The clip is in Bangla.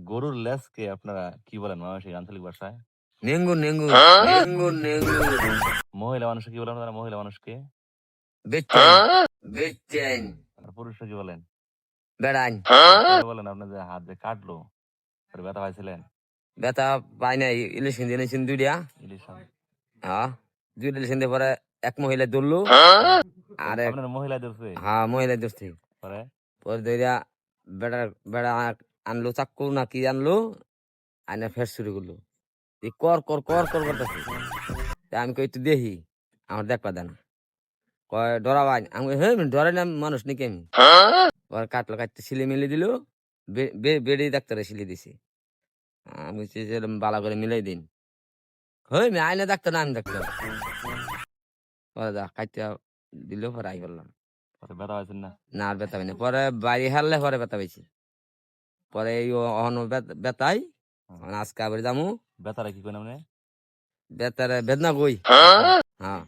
গরুর লেজকে আপনারা কি বলেন মানসিক আঞ্চলিক ভাষায়? নেঙ্গু নেঙ্গু নেঙ্গু নেঙ্গু মহিলা মানুষকে কি বলেন আপনারা মহিলা মানুষকে? বেচেন বেচেন আর পুরুষরা কি বলেন? বেড়ান পরে বলেন আপনার যে হাত যে কাটলো পরে ব্যথা পাইছিলেন? বেতা পাই নাই ইলেকশন দিয়েছেন দুইটা ইলিশ আম। হ্যাঁ দুইটা ইলেকশন দিয়ে পরে এক মহিলা ধরলো আর এক আপনার মহিলা ধরছে হ্যাঁ মহিলা ধরছে পরে? পরে ধরিয়া বেড়া বেড়া আনলো চাক্কু না কি আনলো আইনা ফের শুরু করলো এই কর কর কর কর করতেছে আমি কই একটু দেখি আমার দেখবা দেন কয় ডরাবাই আমি কই, হ্যাঁ ডরে না মানুষ নাকি আমি পরে কাটলো কাটতে সিলে মিলে দিল বেড়ে ডাক্তারে সিলে দিছে আমি বলছি যে এরম বালা করে মিলাই দিন হই আমি আইনা ডাক্তার না আমি ডাক্তার পরে যা কাটতে দিল পরে আই বললাম পরে ব্যথা পাইছেন না? না আর ব্যথা পাইনি পরে বাড়ি হারলে পরে ব্যথা পাইছি পরে এই অহন ব্যথাই আজকে আবার যামু ব্যথাটা কি করেন আপনি? বেতারে বেদনা কই হ্যাঁ